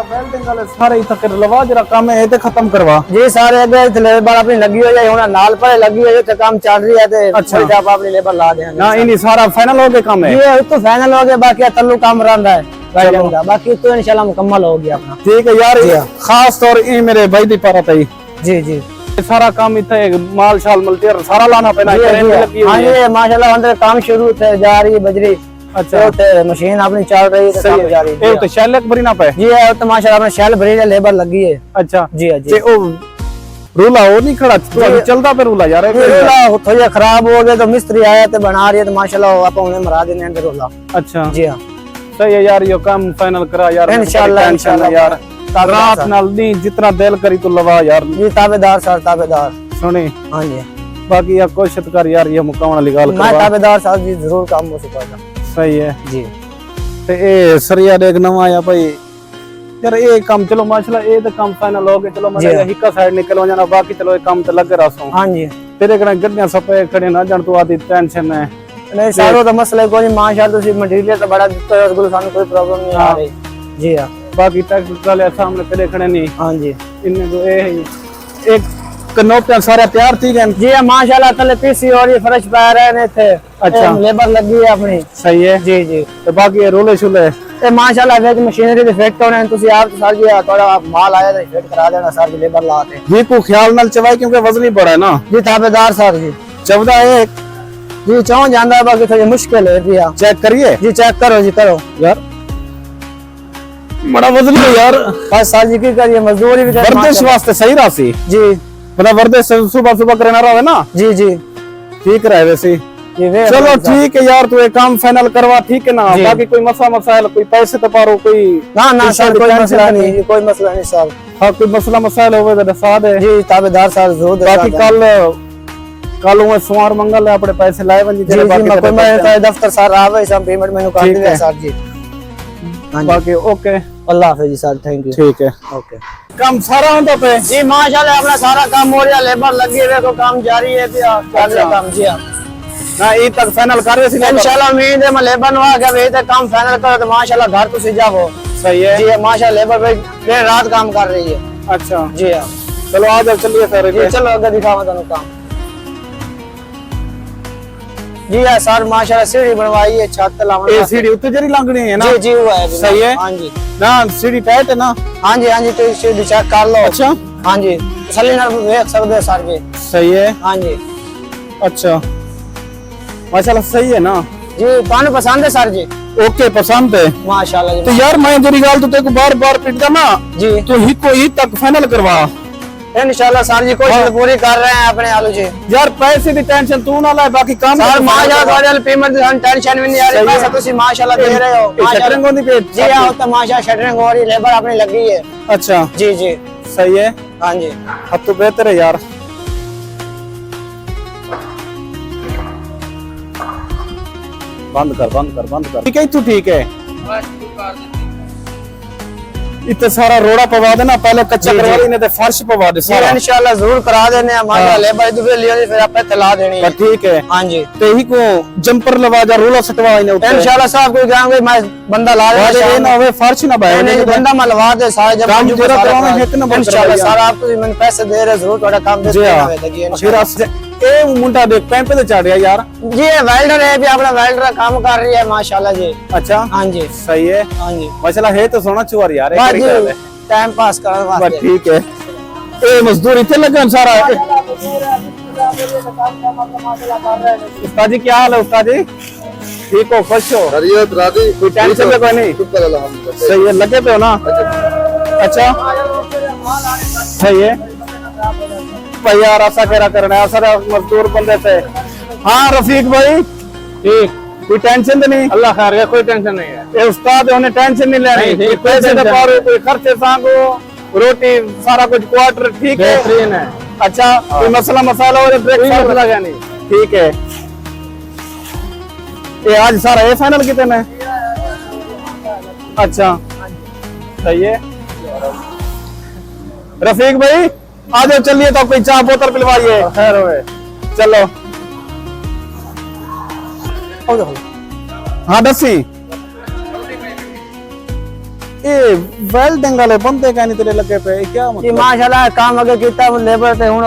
welding वाले सारे इतना कर लवा जरा काम है ते खत्म करवा जी सारे अगे लेबर अपनी लगी हुई है हुन नाल पर लगी हुई है ते काम चल रही है ते अच्छा आप अपनी लेबर ला देंगे ना इनी सारा फाइनल हो गया काम है ये तो फाइनल हो गया बाकी तल्लू काम रंदा है वेल्डिंग का बाकी तो इंशाल्लाह मुकम्मल हो गया अपना ठीक है यार खास तौर ये मेरे भाई दी पारा तई जी जी सारा काम इतने माल शाल मल्टीयर सारा लाना पैना हां ये माशाल्लाह अंदर काम शुरू थे जा रही है बजरी अच्छा तो मशीन अपनी चल रही है काम जा रही है ये तो शैल भरी ना पे जी है तो माशाल्लाह अपने शैल भरी है लेबर लगी है अच्छा जी जी ओ रूला वो नहीं खड़ा तो चलता पे रूला यार रूला थोड़ा खराब हो गया तो मिस्त्री आया तो बना रही है तो माशाल्लाह आप उन्हें मरा देने अंदर रूला अच्छा जी हां सही है यार यो काम फाइनल करा यार इंशाल्लाह यार रात नाल दी जितना दिल करी तो लवा यार जी ताबेदार सर ताबेदार सुनी हां जी बाकी या कोशिश कर यार ये मुकामना निकाल मैं ताबेदार साहब जी जरूर काम हो सकेगा सही है जी ते ए सरिया देख नवा या भाई यार ये काम चलो माशाल्लाह ये तो काम फाइनल हो गया चलो मैं हिक्का साइड निकल जाना बाकी चलो ये काम तो लगे रहो हां जी तेरे कने गड्डियां सपे खड़े ना जान तू आती टेंशन है नहीं सारो तो मसला कोई माशाल्लाह तुसी मटेरियल तो बड़ा दित्ता है उसको सानू कोई प्रॉब्लम नहीं आ रही जी हां बाकी टैक्स वाले सामने तेरे खड़े नहीं हां जी इनने तो एक कनोपियां सारे तैयार थी गए जी माशाल्लाह तले पीसी और ये फर्श पा रहे ने थे अच्छा लेबर लगी है अपनी सही है जी जी तो बाकी ये रोले शुले ए माशाल्लाह वेज मशीनरी दे फिट होने तुसी आप तो सर जी थोड़ा माल आया तो फिट करा देना सर जी लेबर लाते जी को ख्याल नाल चवाई क्योंकि वजन ही बड़ा है ना जी ताबेदार सर जी 14 है जी चाह जांदा बाकी थोड़ी मुश्किल है जी चेक करिए जी चेक करो जी करो यार बड़ा वजन है यार बस सर जी की करिए मजदूरी भी वर्दिश वास्ते सही राशि जी मतलब वर्दिश सुबह सुबह करना रहा है ना जी जी ठीक रहे वैसे चलो ठीक है यार तू एक काम फाइनल करवा ठीक है ना बाकी कोई मसाइल कोई पैसे तो पारो कोई ना सर कोई मसला नहीं कोई मसला नहीं सर हाँ कोई मसला मसाइल होवे तो साथ है जी ताबेदार सर जरूर बाकी कल वो सोमवार मंगल है अपने पैसे लाए बन जी बाकी मैं दफ्तर सर आवे सब पेमेंट मेनू कर दिया सर जी बाकी ओके अल्लाह हाफिज जी सर थैंक यू ठीक है ओके काम सारा होता पे जी माशाल्लाह अपना सारा काम हो रहा लेबर लगी है तो काम जारी है चल रहा काम जी हां ना ई तक फाइनल कर रहे थे इंशाल्लाह उम्मीद है मैं लेबर नवा के वे तक काम फाइनल करो तो माशाल्लाह घर तो जाओ सही है जी माशाल्लाह लेबर पे रात काम कर रही है अच्छा जी हां चलो आ जाओ चलिए सर जी चलो आगे दिखावा तनु काम जी हां सर माशाल्लाह सीढ़ी बनवाई है छत लावण ये सीढ़ी उत्ते जरी लांगनी है ना जी जी वो है सही है हां जी ना सीढ़ी टाइट है ना हां जी तो सीढ़ी चेक कर लो अच्छा हां जी तसल्ली नाल देख सकदे सर जी सही है हां जी अच्छा माशाल्लाह सही है ना जी पानी पसंद है सर जी ओके पसंद है माशाल्लाह जी तो यार मैं तेरी गाल तो तेको बार-बार पिटदा ना जी तो ही कोई तक फाइनल करवा इंशाल्लाह सर जी कोशिश पूरी कर रहे हैं अपने आलू जी यार पैसे की टेंशन तू ना ले बाकी काम सर माशाल्लाह वाले पेमेंट की टेंशन भी नहीं आ रही पैसा तुसी माशाल्लाह दे रहे हो शटरिंग होनी पे जी हां तो माशाल्लाह शटरिंग हो रही लेबर अपनी लगी है अच्छा जी जी सही है हां जी अब तो बेहतर है यार बंद कर ठीक है तू ठीक है इतना सारा रोड़ा पवा देना पहले कच्चा करवा देने ते फर्श पवा दे सारा इंशाल्लाह जरूर करा देने हमारा लेबर दुबे लियो फिर आपे तला देनी है ठीक है हां जी तो ही को जंपर लगा जा रोला सटवा इने इंशाल्लाह साहब कोई गांव में मैं बंदा ला दे ना होवे फर्श ना बाय नहीं बंदा मैं लवा दे सारे जब काम पूरा करवाना है एक नंबर इंशाल्लाह सारा आप तो मैंने पैसे दे रहे जरूर थोड़ा काम दे देना फिर ए मुंडा देख पैंप पे चढ़ गया यार जी वेल्डर है भी अपना वेल्डर काम कर रही है माशाल्लाह जी अच्छा हां जी सही है हां जी माशाल्लाह है तो सोना चुआर यार टाइम पास करने वास्ते ठीक है ए मजदूर इतने लगे सारा उस्ताद जी क्या हाल है उस्ताद जी ठीक हो खुश हो खैरियत राजी कोई टेंशन में कोई नहीं शुक्र अल्हम्दुलिल्लाह सही है लगे पे हो ना अच्छा सही है यार ऐसा करा करना है सारा मजदूर बंदे थे हाँ रफीक भाई ठीक कोई टेंशन तो नहीं अल्लाह खैर है कोई टेंशन नहीं है ये उस्ताद उन्हें टेंशन नहीं लेनी पैसे तो पारो कोई खर्चे सांगो रोटी सारा कुछ क्वार्टर ठीक है अच्छा कोई मसला मसाला हो ब्रेक मसला क्या नहीं ठीक है ये आज सारा ये फाइनल कितने में अच्छा सही है रफीक भाई आ जाओ चलिए तो कोई चाय बोतल पिलवाइए खैर होए चलो हाँ दसी ये वेल्डिंग वाले बंदे का नहीं तेरे लगे पे क्या मतलब माशाल्लाह काम अगे किया लेबर ते हुन